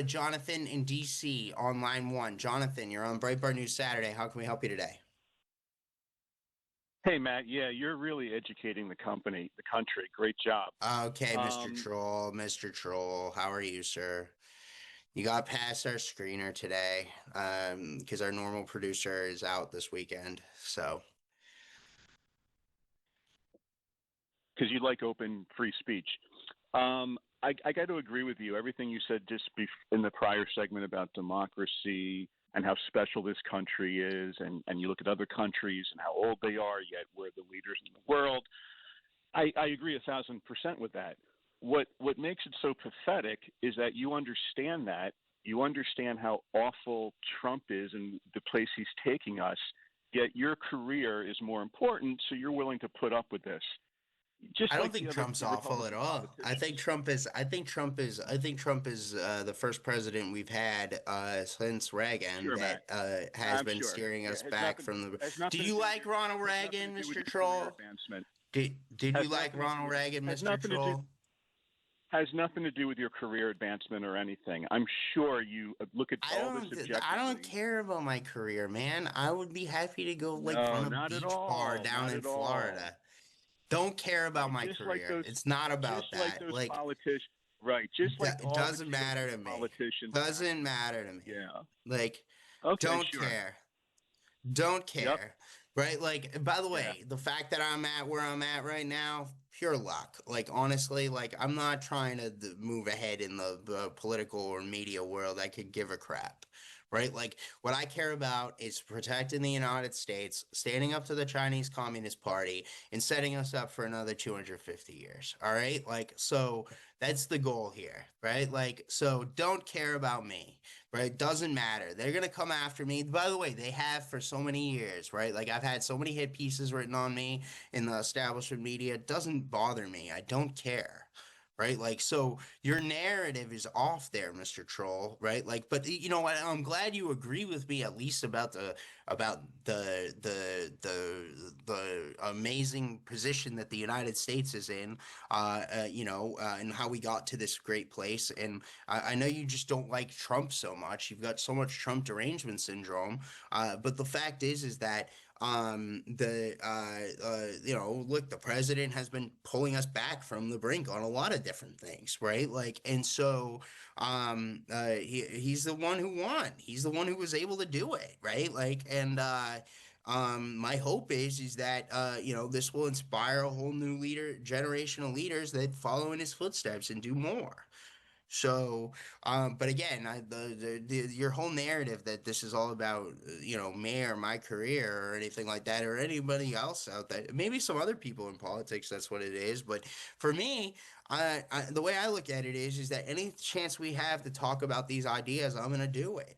with Jonathan in DC on line one. Jonathan, you're on Breitbart News Saturday. How can we help you today? Hey, Matt. Yeah, you're really educating the country. Great job. Okay, Mr. Um, Troll, Mr. Troll, how are you, sir? You got past our screener today, because our normal producer is out this weekend. So, because you like open free speech. I got to agree with you. Everything you said in the prior segment about democracy and how special this country is, and you look at other countries and how old they are, yet we're the leaders in the world. I agree 1,000% with that. What makes it so pathetic is that you understand that. You understand how awful Trump is and the place he's taking us, yet your career is more important, so you're willing to put up with this. I Just don't like think Trump's the awful at Republican all. politicians. I think Trump is the first president we've had since Reagan Sure, Matt. that has I'm been sure. steering Yeah, us back from the. has Do nothing to you do with like your Ronald has nothing to Reagan, do with Mr. your career Troll? advancement. Did Has you like nothing to Ronald do Reagan, has Mr. nothing to do Troll? has nothing to do with your career advancement or anything. I'm sure you look at all this I don't objectively. care about my career, man. I would be happy to go like run No, a not at beach bar all. down Not in at all. Florida. Don't care about Right. my career. It's not about Just like that. those Like politicians. Right. Just like it all the doesn't matter GOP to me. politicians back Doesn't in the matter to day. me. Yeah. Like Okay. don't Sure. care. Don't Yep. care. Right? Like, by the Yeah. way, the fact that I'm at where I'm at right now, pure luck. Like, honestly, like, I'm not trying to move ahead in the political or media world. I could give a crap. Right? Like, what I care about is protecting the United States, standing up to the Chinese Communist Party, and setting us up for another 250 years. All right? Like, so that's the goal here. Right? Like, so don't care about me, right? Doesn't matter. They're gonna come after me. By the way, they have for so many years, right? Like I've had so many hit pieces written on me in the establishment media. It doesn't bother me. I don't care. Right? Like, so your narrative is off there, Mr. Troll, right? Like, but you know what? I'm glad you agree with me at least about the amazing position that the United States is in, and how we got to this great place. And I know you just don't like Trump so much. You've got so much Trump derangement syndrome. But the fact is that look, the president has been pulling us back from the brink on a lot of different things, right? Like, and so he's the one who won. He's the one who was able to do it, right? Like, and my hope is that this will inspire a whole new generation of leaders that follow in his footsteps and do more. So, but again, your whole narrative that this is all about, me or my career or anything like that, or anybody else out there, maybe some other people in politics, that's what it is. But for me, the way I look at it is that any chance we have to talk about these ideas, I'm going to do it.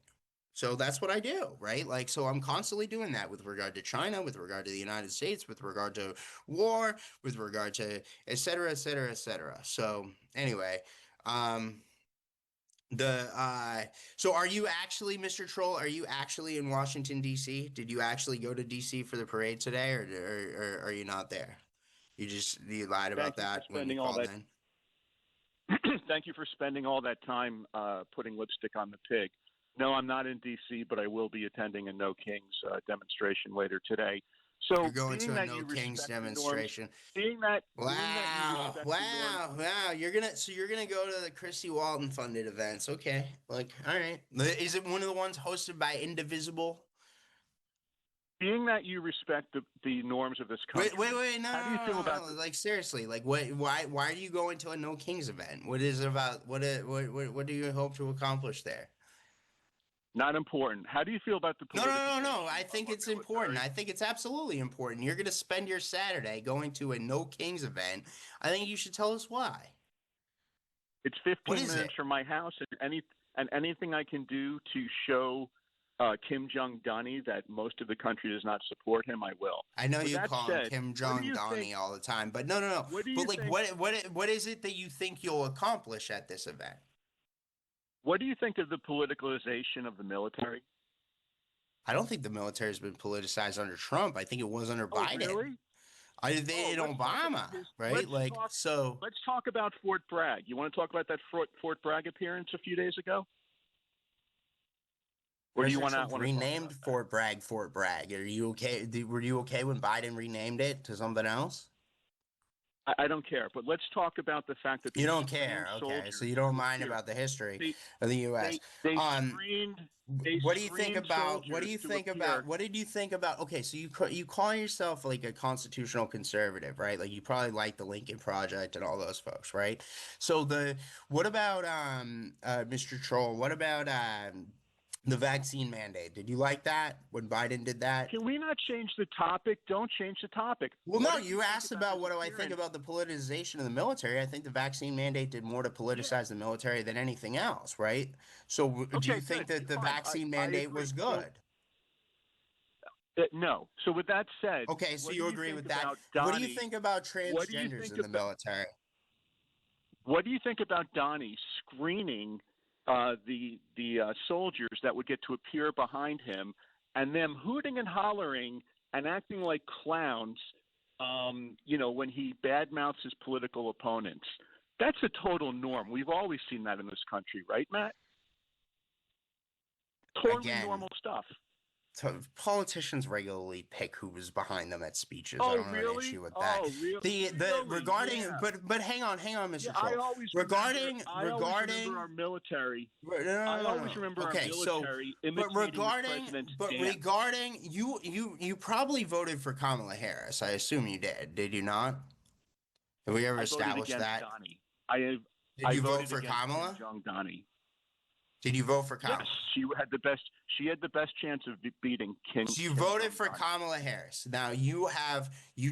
So that's what I do, right? Like, so I'm constantly doing that with regard to China, with regard to the United States, with regard to war, with regard to et cetera, et cetera, et cetera. So anyway, um, the so are you actually, Mr. Troll, are you actually in Washington, D.C.? Did you actually go to D.C. for the parade today, or are you not there? You lied about Thank you for that when you spending all called that. in? Thank you for spending all that time putting lipstick on the pig. No, I'm not in D.C., but I will be attending a No Kings demonstration later today. You're So, going being to a that No you Kings respect the norms, demonstration. being that you Wow, respect the norms, wow, wow. You're gonna go to the Christy Walton funded events. Okay. Like, all right. Is it one of the ones hosted by Indivisible? being that you respect the norms of this country, Wait, no, how do you feel no, no, about no, no. Like seriously, like why are you going to a No Kings event? What is it about? What do you hope to accomplish there? not important? How do you feel about the No, no, no, no. politicization I of think our it's important. military? I think it's absolutely important. You're going to spend your Saturday going to a No Kings event. I think you should tell us why. It's What 15 is minutes it? from my house, and anything I can do to show Kim Jong Dunny that most of the country does not support him, I will. I know With you that call him said, Kim what do Jong you think? Donnie all the time, but no, no, no. What do But you like, think? what is it that you think you'll accomplish at this event? What do you think of the politicalization of the military? I don't think the military has been politicized under Trump. I think it was under Oh, Biden. really? I they Oh, in let's talk about Obama, his. right? Like so. Let's talk about Fort Bragg. You want to talk about that Fort Bragg appearance a few days ago? Or do you President want to Trump want to talk renamed about that? Fort Bragg. Are you okay? Were you okay when Biden renamed it to something else? I don't care, but let's talk about the fact that You they don't screened care. Okay. So soldiers you don't to mind appear. about the history They of the US. they Um, screened they what do you think screened about soldiers to appear. what did you think about okay, so you call yourself like a constitutional conservative, right? Like you probably like the Lincoln Project and all those folks, right? So the what about Mr. Troll? What about the vaccine mandate? Did you like that when Biden did that? Can we not change the topic? Don't change the topic. Well, What no, did you you think asked about about his what do I think appearance? about the politicization of the military. I think the vaccine mandate did more to Yeah. politicize the military than anything else, right? So, do you Okay, think good. that the Fine. vaccine I mandate agree. was So good? no. So with that said, Okay, so what do you you agree think with that. about What do you Donnie? think about What do you transgenders think in the about military? what do you think about Donnie screening the soldiers that would get to appear behind him, and them hooting and hollering and acting like clowns? When he badmouths his political opponents, that's a total norm. We've always seen that in this country, right, Matt? Totally Again, normal stuff. politicians regularly pick who was behind them at speeches. I Oh, don't have an really? issue with that. Oh, real? The Really? regarding, Yeah. but hang on, Yeah. Mr. I Troll. always remember. Regarding I always remember regarding our military. no, no, I no, always no. remember our Okay, so, military imitating the president's but dance. regarding you probably voted for Kamala Harris. I assume you did. Did you not? Have we ever I voted established against that? Donnie. I have. Did I you vote voted for against Kim Kamala? Jong Donnie. Did you vote for Yes, Kamala? she had the best. She had the best chance of beating So you Kim voted Jong for Donnie. Kamala Harris. Now you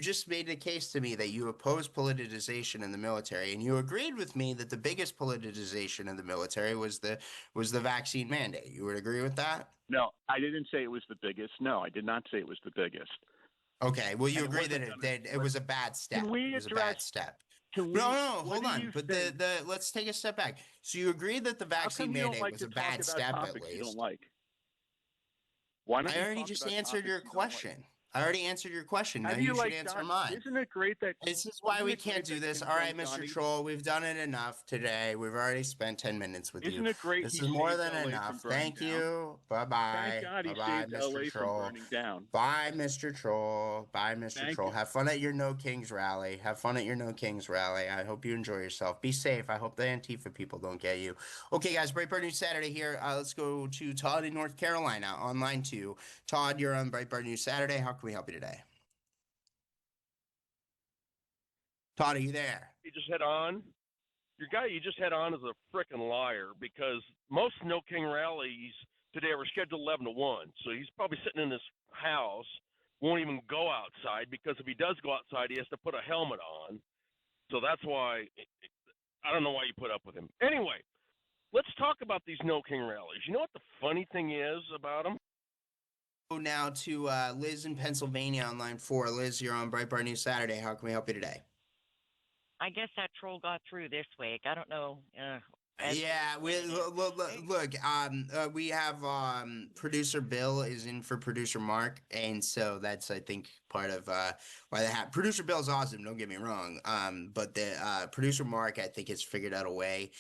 just made the case to me that you oppose politicization in the military, and you agreed with me that the biggest politicization in the military was the vaccine mandate. You would agree with that? No, I didn't say it was the biggest. No, I did not say it was the biggest. Okay, well, you And it agree that wasn't gonna. it was a bad Can step. It we was a address? bad step. Can No, we? no, What hold do on. you But think? the let's take a step back. So you agreed that the How come vaccine you don't mandate like was to a talk bad about step at topics you don't least. like? Why don't I you already talk just about answered topics your you don't like? question. I already answered your question. How Now do you you should like answer Don? mine. Isn't it great that? This is why Isn't we it can't great do that this. Kim All right, Jong Mr. Donnie? Troll, we've done it enough today. We've already spent 10 minutes with you. Isn't it great This he is more saved than L.A. from enough. burning Thank down? you. Thank Bye-bye. God he Bye-bye, saved Mr. L.A. from Troll. burning down. Bye, Mr. Troll. Bye, Mr. Thank Troll. you. Have fun at your No Kings rally. Have fun at your No Kings rally. I hope you enjoy yourself. Be safe. I hope the Antifa people don't get you. Okay, guys, Breitbart News Saturday here. Let's go to Todd in North Carolina on line 2. Todd, you're on Breitbart News Saturday. How can we help you today? Todd, are you there? You just had on, your guy you just had on is a frickin' liar because most No King rallies today were scheduled 11 to 1. So he's probably sitting in his house, won't even go outside because if he does go outside, he has to put a helmet on. So that's why I don't know why you put up with him. Anyway, let's talk about these No King rallies. You know what the funny thing is about them? Go now to Liz in Pennsylvania on line 4. Liz, you're on Breitbart News Saturday. How can we help you today? I guess that troll got through this week. I don't know. Yeah, we have producer Bill is in for producer Mark, and so that's I think part of why they have producer Bill's awesome. Don't get me wrong. But the producer Mark I think has figured out a way,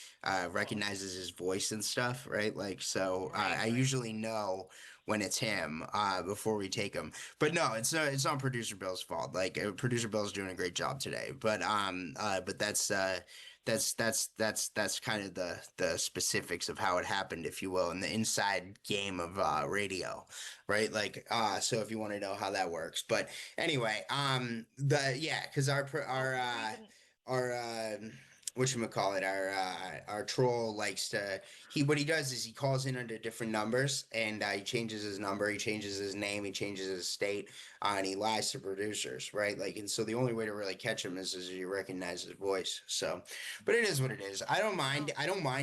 recognizes his voice and stuff, right? Like so, I usually know when it's him before we take him. But no, it's not producer Bill's fault. Like producer Bill's doing a great job today. But that's kind of the specifics of how it happened, if you will, in the inside game of radio, right? Like so if you want to know how that works. But anyway, because our whatchamacallit, our troll likes to what he does is he calls in under different numbers and he changes his number, he changes his name, he changes his state, and he lies to producers, right? Like, and so the only way to really catch him is you recognize his voice. So, but it is what it is. I don't mind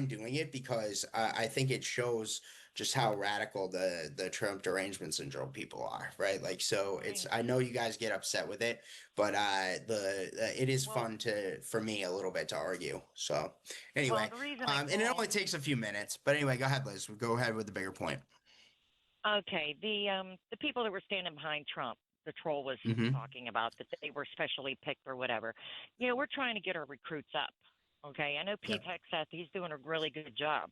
doing it because I think it shows just how radical the Trump derangement syndrome people are, right? Like, so it's I know you guys get upset with it, but it is fun for me a little bit to argue. So anyway, the reason I and it only takes a few minutes, but anyway, go ahead, Liz. Go ahead with the bigger point. okay, the people that were standing behind Trump, the troll was Mm-hmm. talking about that they were specially picked or whatever. We're trying to get our recruits up. Okay, I know Pete Hegseth, he's doing a really good job.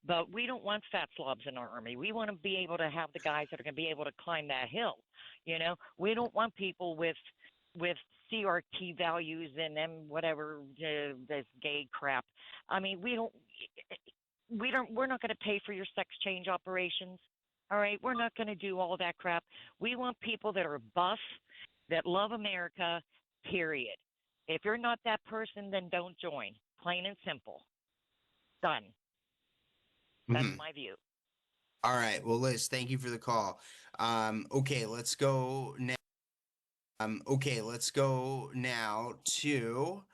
But we don't want fat slobs in our army. We want to be able to have the guys that are going to be able to climb that hill. We don't want people with CRT values and them whatever this gay crap. I mean, we're not going to pay for your sex change operations. All right, we're not going to do all that crap. We want people that are buff, that love America. Period. If you're not that person, then don't join. Plain and simple. Done. That's my view. All right. Well, Liz, thank you for the call. Okay, let's go now. Let's go now to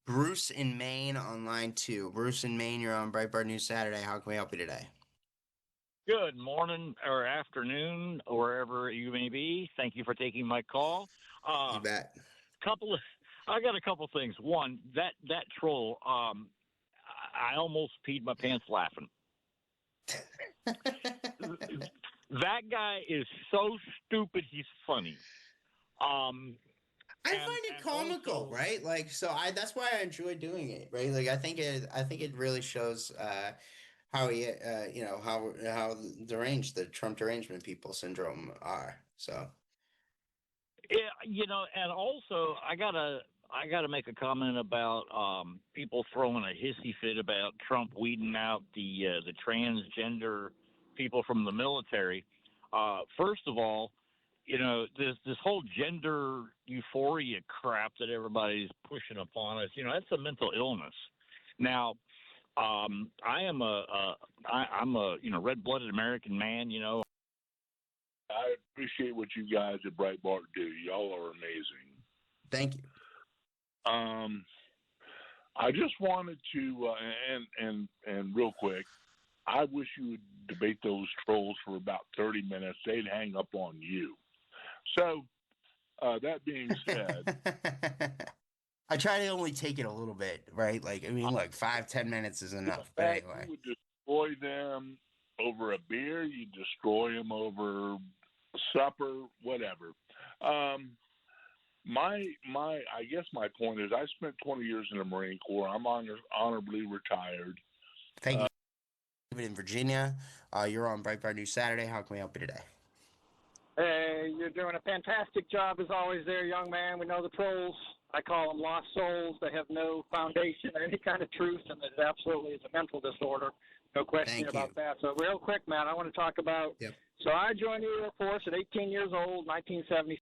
Bruce in Maine on line 2. Bruce in Maine, you're on Breitbart News Saturday. How can we help you today? Good morning or afternoon, or wherever you may be. Thank you for taking my call. You bet. I got a couple things. One, that troll, I almost peed my pants laughing. That guy is so stupid. He's funny. I find it comical, also, right? Like, that's why I enjoy doing it, right? Like, I think it really shows how how deranged the Trump derangement people syndrome are. So, yeah, and also I gotta make a comment about people throwing a hissy fit about Trump weeding out the transgender people from the military. First of all, this whole gender euphoria crap that everybody's pushing upon us, that's a mental illness. Now, I'm a red-blooded American man, I appreciate what you guys at Breitbart do. Y'all are amazing. thank you. I just wanted to, and real quick, I wish you would debate those trolls for about 30 minutes. They'd hang up on you. So, that being said, I try to only take it a little bit, right? Like, I mean, look, 5-10 minutes is enough. But anyway, you would destroy them over a beer. You destroy them over supper, whatever. I guess my point is, I spent 20 years in the Marine Corps. I'm honorably retired. thank you. David in Virginia, you're on Breitbart News Saturday. How can we help you today? Hey, you're doing a fantastic job as always there, young man. We know the trolls. I call them lost souls. They have no foundation or any kind of truth, and it absolutely is a mental disorder. No question about that. So real quick, man, I want to talk about, Yep. so I joined the Air Force at 18 years old, 1976.